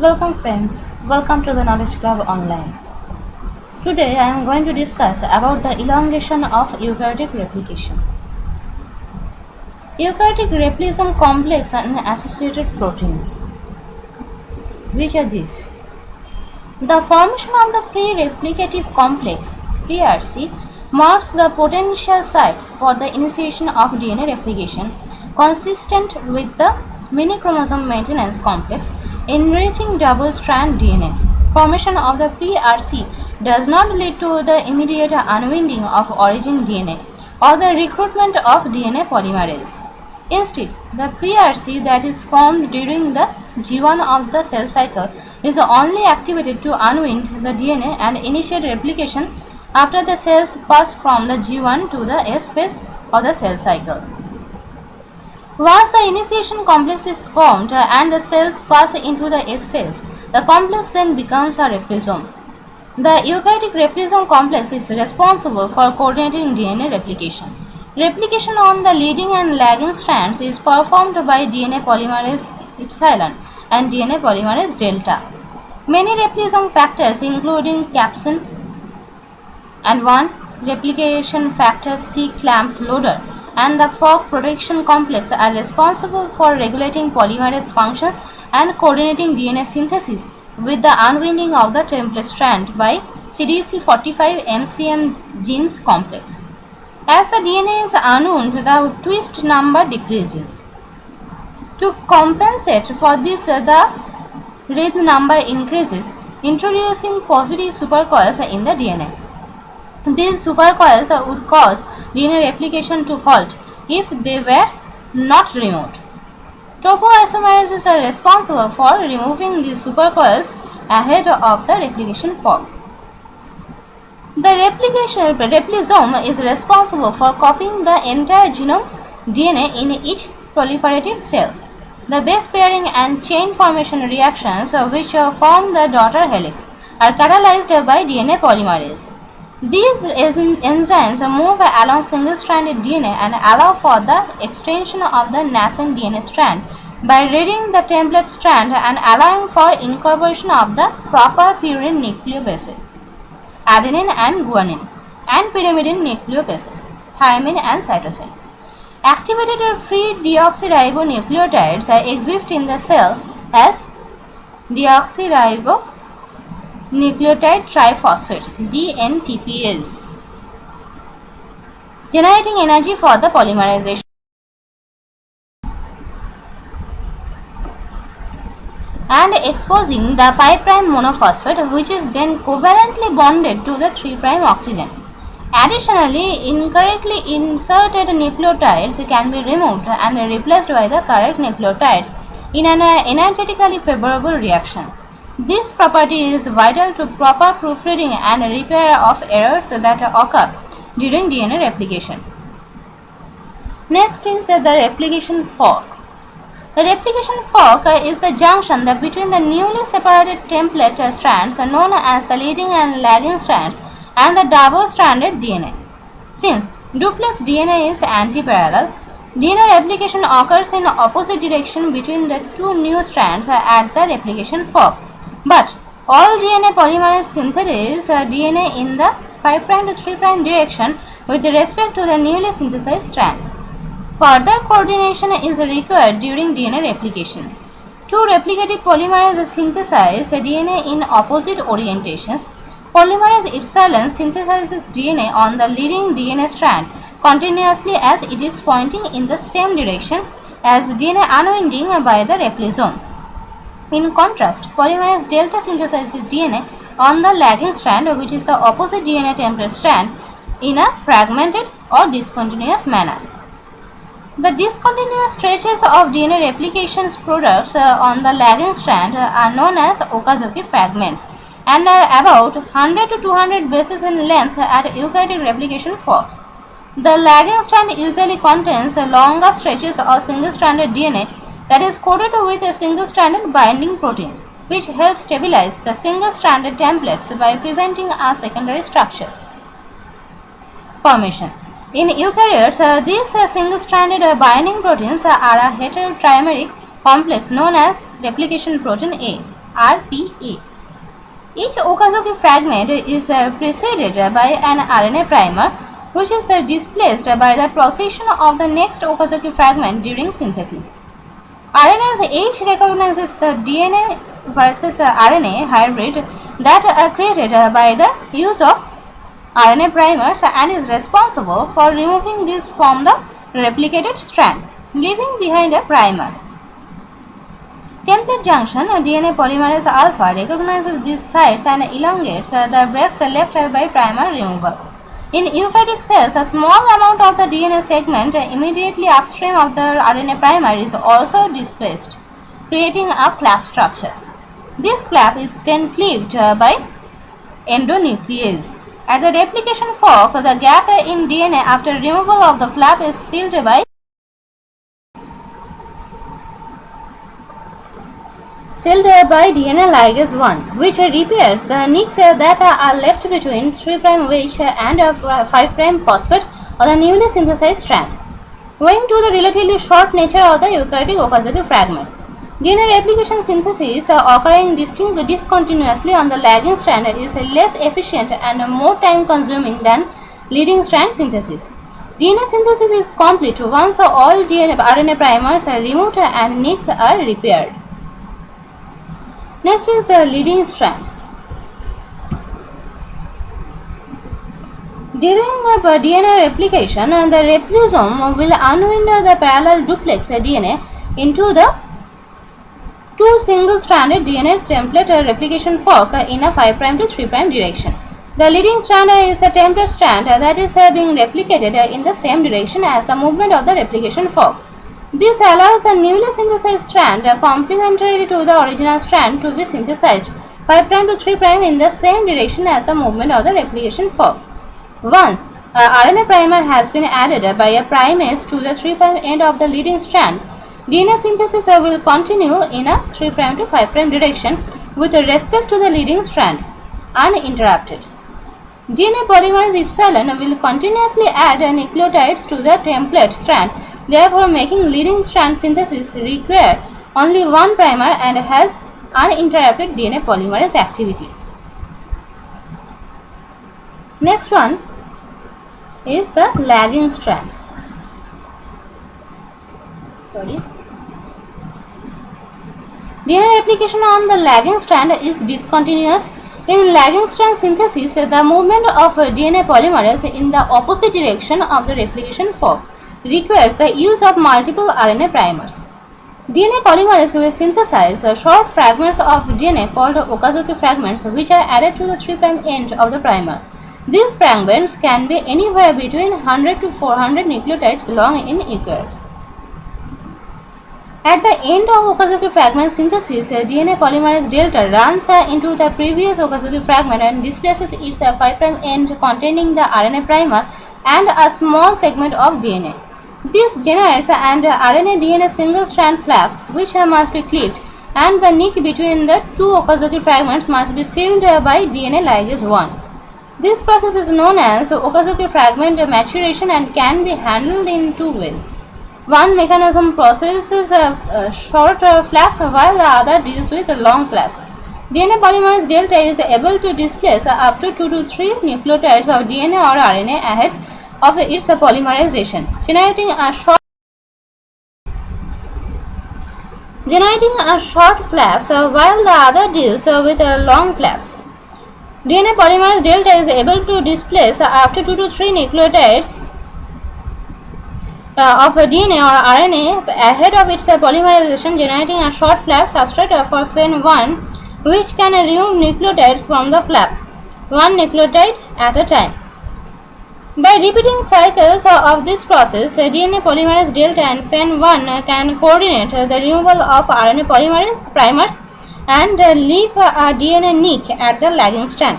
Welcome friends, welcome to the Knowledge Club Online. Today I am going to discuss about the elongation of eukaryotic replication. Eukaryotic replication complex and associated proteins. Which are these? The formation of the pre-replicative complex (pre-RC) marks the potential sites for the initiation of DNA replication consistent with the minichromosome maintenance complex enriching double-strand DNA. Formation of the pre-RC does not lead to the immediate unwinding of origin DNA or the recruitment of DNA polymerase. Instead, the pre-RC that is formed during the G1 of the cell cycle is only activated to unwind the DNA and initiate replication after the cells pass from the G1 to the S phase of the cell cycle. Once the initiation complex is formed and the cells pass into the S phase, the complex then becomes a replication. The eukaryotic replication complex is responsible for coordinating DNA replication. Replication on the leading and lagging strands is performed by DNA polymerase epsilon and DNA polymerase delta. Many replication factors including capsin and 1 replication factor C clamp loader and the fork protection complex are responsible for regulating polymerase functions and coordinating DNA synthesis with the unwinding of the template strand by CDC45 MCM genes complex. As the DNA is unwound, the twist number decreases. To compensate for this, the read number increases, introducing positive supercoils in the DNA. These supercoils would cause DNA replication to halt if they were not removed. Topoisomerases are responsible for removing these supercoils ahead of the replication fork. The replisome is responsible for copying the entire genome DNA in each proliferative cell. The base pairing and chain formation reactions which form the daughter helix are catalyzed by DNA polymerase. These enzymes move along single-stranded DNA and allow for the extension of the nascent DNA strand by reading the template strand and allowing for incorporation of the proper purine nucleobases, adenine and guanine, and pyrimidine nucleobases, thymine and cytosine. Activated free deoxyribonucleotides exist in the cell as deoxyribonucleotide triphosphate (DNTPase), generating energy for the polymerization and exposing the 5' monophosphate, which is then covalently bonded to the 3' oxygen. Additionally, incorrectly inserted nucleotides can be removed and replaced by the correct nucleotides in an energetically favorable reaction. This property is vital to proper proofreading and repair of errors that occur during DNA replication. Next is the replication fork. The replication fork is the junction between the newly separated template strands known as the leading and lagging strands and the double-stranded DNA. Since duplex DNA is antiparallel, DNA replication occurs in opposite direction between the two new strands at the replication fork. But all DNA polymerase synthesize DNA in the 5' to 3' direction with respect to the newly synthesized strand. Further coordination is required during DNA replication. Two replicative polymerases synthesize DNA in opposite orientations. Polymerase epsilon synthesizes DNA on the leading DNA strand continuously as it is pointing in the same direction as DNA unwinding by the replisome. In contrast, polymerase delta synthesizes DNA on the lagging strand, which is the opposite DNA template strand, in a fragmented or discontinuous manner. The discontinuous stretches of DNA replication products on the lagging strand are known as Okazawa fragments and are about 100 to 200 bases in length at eukaryotic replication forks. The lagging strand usually contains longer stretches of single-stranded DNA that is coated with single-stranded binding proteins, which help stabilize the single-stranded templates by preventing a secondary structure formation. In eukaryotes, these single-stranded binding proteins are a heterotrimeric complex known as replication protein A. RPA. Each Okazaki fragment is preceded by an RNA primer, which is displaced by the procession of the next Okazaki fragment during synthesis. RNase H recognizes the DNA versus RNA hybrid that are created by the use of RNA primers and is responsible for removing this from the replicated strand, leaving behind a primer. Template junction DNA polymerase alpha recognizes these sites and elongates the breaks left by primer removal. In eukaryotic cells, a small amount of the DNA segment immediately upstream of the RNA primer is also displaced, creating a flap structure. This flap is then cleaved by endonuclease. At the replication fork, the gap in DNA after removal of the flap is sealed by DNA ligase 1, which repairs the nicks that are left between 3' wedge and 5' phosphate of the newly synthesized strand. Owing to the relatively short nature of the eukaryotic Okazaki fragment, DNA replication synthesis occurring discontinuously on the lagging strand is less efficient and more time consuming than leading strand synthesis. DNA synthesis is complete once all RNA primers are removed and nicks are repaired. Next is leading strand. During DNA replication, the replication will unwind the parallel duplex DNA into the two single-stranded DNA template replication fork in a 5' to 3' direction. The leading strand is a template strand that is being replicated in the same direction as the movement of the replication fork. This allows the newly synthesized strand complementary to the original strand to be synthesized 5' to 3' in the same direction as the movement of the replication fork. Once RNA primer has been added by a primase to the 3' end of the leading strand, DNA synthesis will continue in a 3' to 5' direction with respect to the leading strand, uninterrupted. DNA polymerase epsilon will continuously add nucleotides to the template strand, therefore making leading strand synthesis require only one primer and has uninterrupted DNA polymerase activity. Next one is the lagging strand. DNA replication on the lagging strand is discontinuous. In lagging strand synthesis, the movement of DNA polymerase in the opposite direction of the replication fork requires the use of multiple RNA primers. DNA polymerase will synthesize short fragments of DNA called Okazaki fragments, which are added to the 3' end of the primer. These fragments can be anywhere between 100 to 400 nucleotides long in eukaryotes. At the end of Okazaki fragment synthesis, DNA polymerase delta runs into the previous Okazaki fragment and displaces its 5' end containing the RNA primer and a small segment of DNA. This generates an RNA-DNA single-strand flap which must be clipped, and the nick between the two Okazaki fragments must be sealed by DNA ligase 1. This process is known as Okazaki fragment maturation and can be handled in two ways. One mechanism processes short flaps while the other deals with long flaps. DNA polymerase delta is able to displace up to 2 to 3 nucleotides of DNA or RNA ahead of its polymerization, generating a short flaps while the other deals with long flaps. DNA polymerase delta is able to displace up to 2 to 3 nucleotides of DNA or RNA ahead of its polymerization, generating a short flap substrate for FEN1, which can remove nucleotides from the flap, one nucleotide at a time. By repeating cycles of this process, DNA polymerase delta and FEN1 can coordinate the removal of RNA primers and leave a DNA nick at the lagging strand.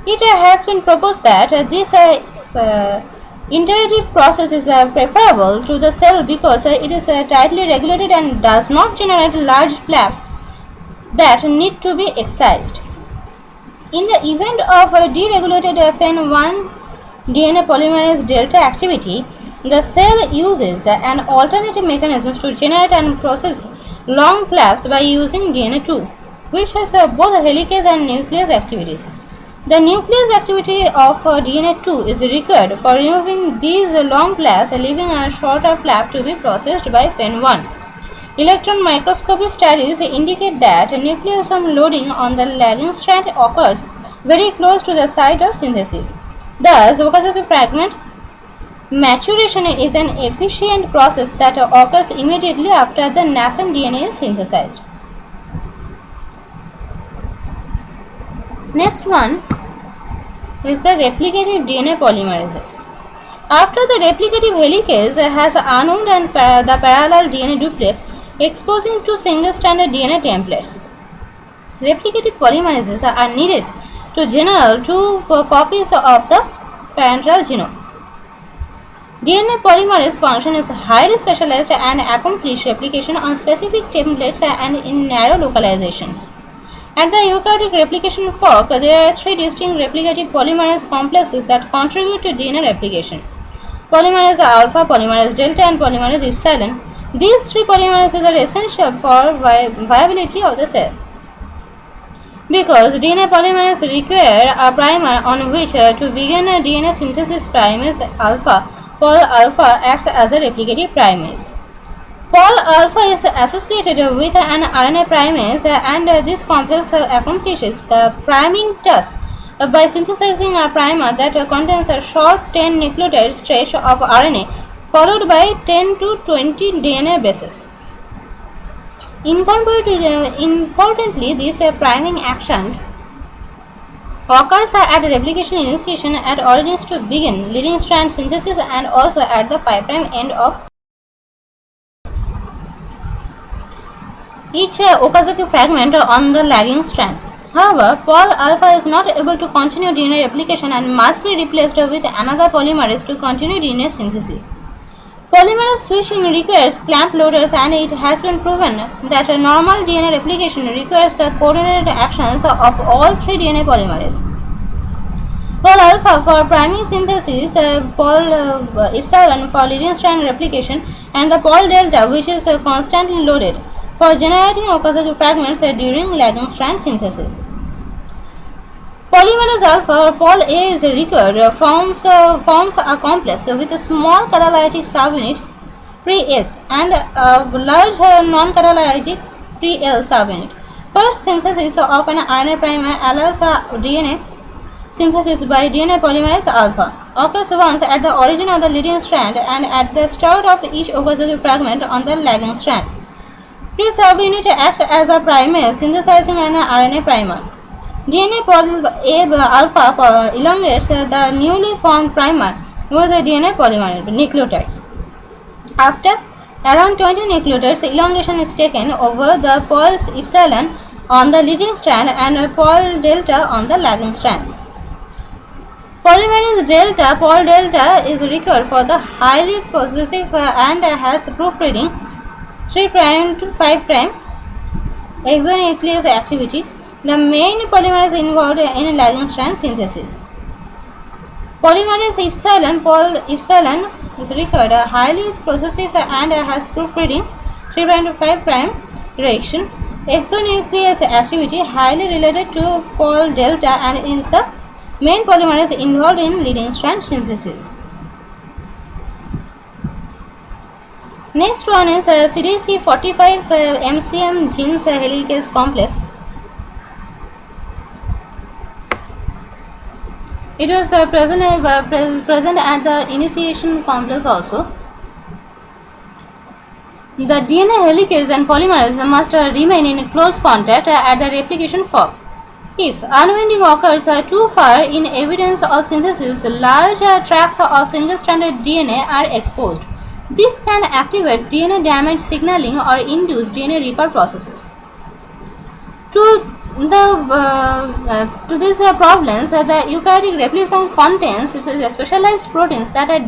It has been proposed that this iterative process is preferable to the cell because it is tightly regulated and does not generate large flaps that need to be excised. In the event of deregulated FEN1 DNA polymerase delta activity, the cell uses an alternative mechanism to generate and process long flaps by using DNA2, which has both helicase and nuclease activities. The nuclease activity of DNA2 is required for removing these long flaps, leaving a shorter flap to be processed by FEN1. Electron microscopy studies indicate that nucleosome loading on the lagging strand occurs very close to the site of synthesis. Thus, Okazaki fragment maturation is an efficient process that occurs immediately after the nascent DNA is synthesized. Next one is the replicative DNA polymerases. After the replicative helicase has unwound and the parallel DNA duplex, exposing two single-stranded DNA templates, replicative polymerases are needed to generate two copies of the parental genome. DNA polymerase function is highly specialized and accomplish replication on specific templates and in narrow localizations. At the eukaryotic replication fork, there are three distinct replicative polymerase complexes that contribute to DNA replication: polymerase alpha, polymerase delta, and polymerase epsilon. These three polymerases are essential for viability of the cell. Because DNA polymerase require a primer on which to begin a DNA synthesis, primerase alpha, Pol alpha acts as a replicative primase. Pol alpha is associated with an RNA primase and this complex accomplishes the priming task by synthesizing a primer that contains a short 10 nucleotide stretch of RNA followed by 10 to 20 DNA bases. Importantly, this priming action occurs at replication initiation at origins to begin leading strand synthesis and also at the 5' end of each Okazaki fragment on the lagging strand. However, Pol alpha is not able to continue DNA replication and must be replaced with another polymerase to continue DNA synthesis. Polymerase switching requires clamp loaders, and it has been proven that a normal DNA replication requires the coordinated actions of all three DNA polymerases. Pol alpha for priming synthesis, Pol epsilon for leading strand replication, and the Pol delta, which is constantly loaded, for generating Okazaki fragments during lagging strand synthesis. Polymerase alpha or Pol A is required forms a complex with a small catalytic subunit pre-S and a large non-catalytic pre-L subunit. First synthesis of an RNA primer allows DNA synthesis by DNA polymerase alpha occurs once at the origin of the leading strand and at the start of each Okazaki fragment on the lagging strand. Pre-subunit acts as a primase synthesizing an RNA primer. DNA Pol A alpha elongates the newly formed primer with the DNA polymer nucleotides. After around 20 nucleotides, elongation is taken over the Pol epsilon on the leading strand and Pol delta on the lagging strand. Polymerase delta, Pol delta, is required for the highly possessive and has proofreading 3' to 5' exonuclease activity, the main polymerase involved in lagging strand synthesis. Polymerase epsilon, Pol epsilon, is required highly possessive and has proofreading 3' to 5' direction. Exonuclease activity highly related to Pol delta and is the main polymerase involved in leading strand synthesis. Next one is CDC45 MCM genes helicase complex. It was present at the initiation complex also. The DNA helicase and polymerase must remain in close contact at the replication fork. If unwinding occurs too far in evidence of synthesis, large tracts of single-stranded DNA are exposed. This can activate DNA damage signaling or induce DNA repair processes. To these problems, the eukaryotic replication contains specialized proteins that are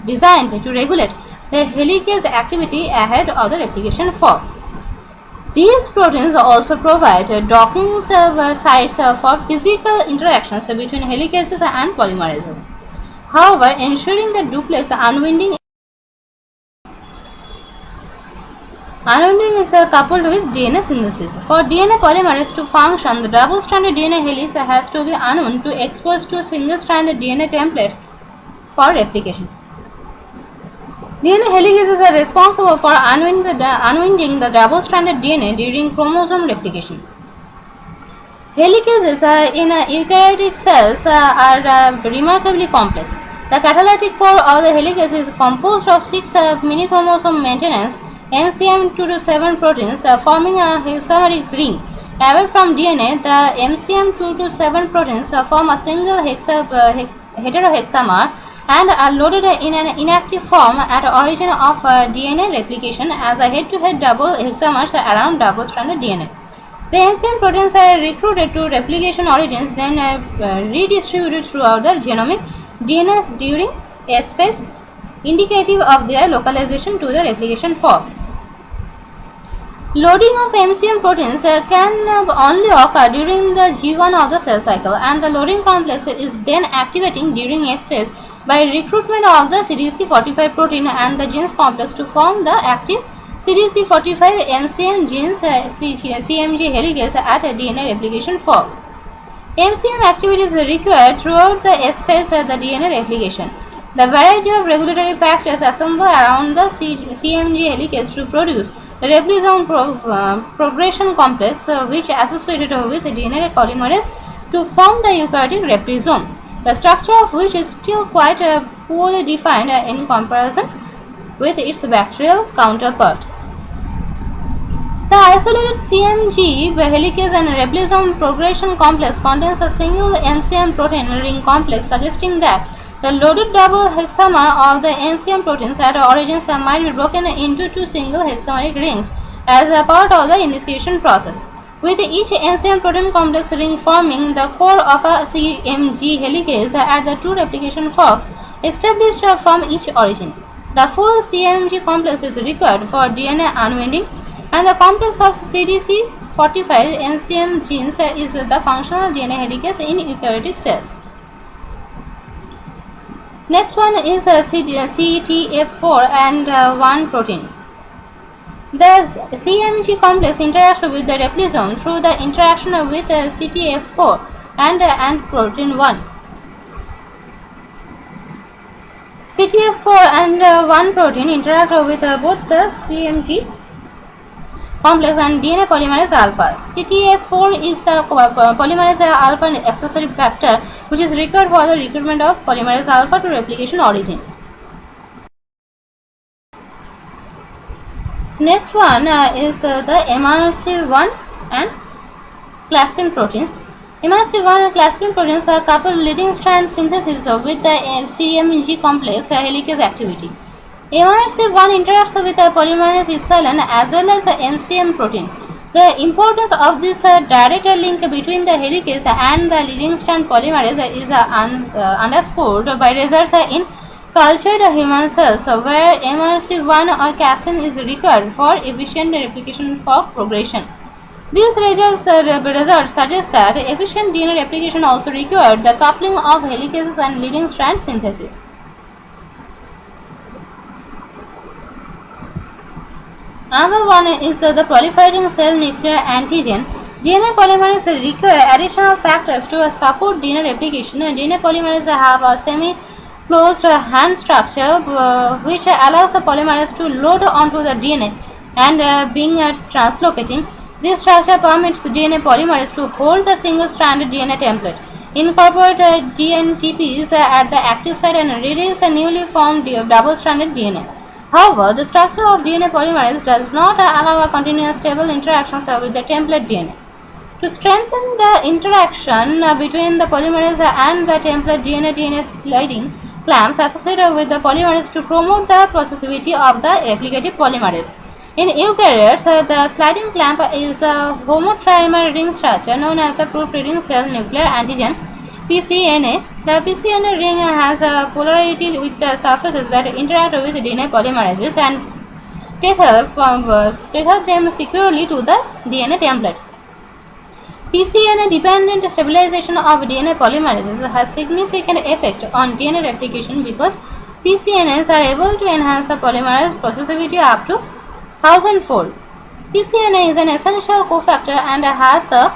designed to regulate the helicase activity ahead of the replication fork. These proteins also provide docking sites for physical interactions between helicases and polymerases. However, ensuring the duplex unwinding Unwinding is coupled with DNA synthesis. For DNA polymerase to function, the double-stranded DNA helix has to be unwound to expose to single-stranded DNA templates for replication. DNA helicases are responsible for unwinding the double-stranded DNA during chromosome replication. Helicases in eukaryotic cells are remarkably complex. The catalytic core of the helicase is composed of 6 minichromosome maintenance MCM227 proteins forming a hexameric ring. Away from DNA, the MCM227 proteins form a single heterohexamer and are loaded in an inactive form at origin of DNA replication as a head-to-head double hexamers around double-stranded DNA. The MCM proteins are recruited to replication origins, then redistributed throughout the genomic DNA during S phase, indicative of their localization to the replication fork. Loading of MCM proteins can only occur during the G1 of the cell cycle, and the loading complex is then activating during S phase by recruitment of the CDC45 protein and the genes complex to form the active CDC45 MCM genes CMG helicase at a DNA replication fork. MCM activity is required throughout the S phase of the DNA replication. The variety of regulatory factors assemble around the CMG helicase to produce the replication progression complex which associated with DNA polymerase to form the eukaryotic replication, the structure of which is still quite poorly defined in comparison with its bacterial counterpart. The isolated CMG helicase and replication progression complex contains a single MCM protein ring complex, suggesting that the loaded double hexamer of the MCM proteins at origins might be broken into two single hexameric rings as a part of the initiation process, with each MCM protein complex ring forming the core of a CMG helicase at the two replication forks established from each origin. The full CMG complex is required for DNA unwinding, and the complex of CDC45 MCM genes is the functional DNA helicase in eukaryotic cells. Next one is CTF4 and 1 protein. The CMG complex interacts with the replisome through the interaction with CTF4 and protein 1. CTF4 and 1 protein interact with both the CMG complex and DNA polymerase alpha. CTF4 is the polymerase alpha accessory factor which is required for the recruitment of polymerase alpha to replication origin. Next one is the MRC1 and claspin proteins. MRC1 and claspin proteins are coupled leading strand synthesis with the CMG complex helicase activity. MRC1 interacts with the polymerase epsilon as well as the MCM proteins. The importance of this direct link between the helicase and the leading strand polymerase is underscored by results in cultured human cells where MRC1 or capsin is required for efficient replication fork progression. These results suggest that efficient DNA replication also required the coupling of helicases and leading strand synthesis. Another one is the proliferating cell nuclear antigen. DNA polymerase require additional factors to support DNA replication. DNA polymerase have a semi-closed hand structure which allows the polymerase to load onto the DNA and being translocating. This structure permits the DNA polymerase to hold the single-stranded DNA template, incorporate DNTPs at the active site and release a newly formed double-stranded DNA. However, the structure of DNA polymerase does not allow a continuous stable interactions with the template DNA. To strengthen the interaction between the polymerase and the template DNA sliding clamps associated with the polymerase to promote the processivity of the replicative polymerase. In eukaryotes, the sliding clamp is a homotrimer ring structure known as the proliferating cell nuclear antigen PCNA. The PCNA ring has a polarity with the surfaces that interact with DNA polymerases and tether them securely to the DNA template. PCNA dependent stabilization of DNA polymerases has significant effect on DNA replication because PCNAs are able to enhance the polymerase processivity up to Thousandfold. PCNA is an essential cofactor and has the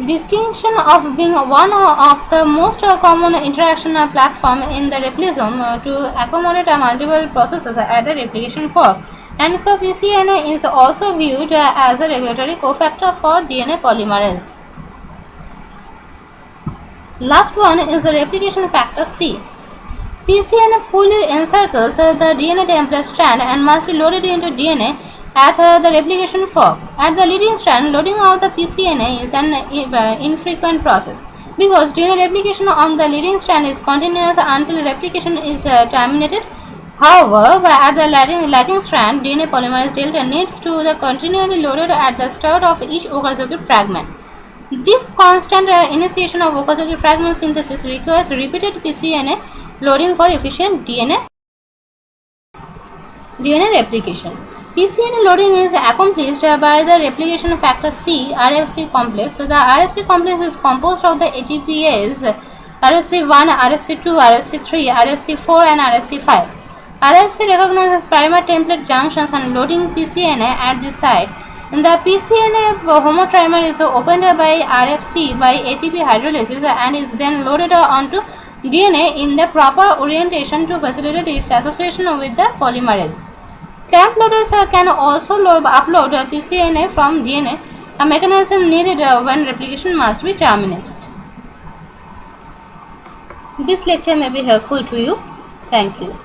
distinction of being one of the most common interaction platform in the replication to accommodate multiple processes at the replication fork. And so PCNA is also viewed as a regulatory cofactor for DNA polymerase. Last one is the replication factor C. PCNA fully encircles the DNA template strand and must be loaded into DNA at the replication fork. At the leading strand, loading of the PCNA is an infrequent process because DNA replication on the leading strand is continuous until replication is terminated. However, at the lagging strand, DNA polymerase delta needs to be continually loaded at the start of each Eukaryotic fragment. This constant initiation of Eukaryotic fragment synthesis requires repeated PCNA loading for efficient DNA replication. PCNA loading is accomplished by the replication factor C RFC complex. The RFC complex is composed of the ATPase RFC1, RFC2, RFC3, RFC4 and RFC5. RFC recognizes primer template junctions and loading PCNA at the site. The PCNA homotrimer is opened by RFC by ATP hydrolysis and is then loaded onto DNA in the proper orientation to facilitate its association with the polymerase. Camp loaders can also upload PCNA from DNA, a mechanism needed when replication must be terminated. This lecture may be helpful to you. Thank you.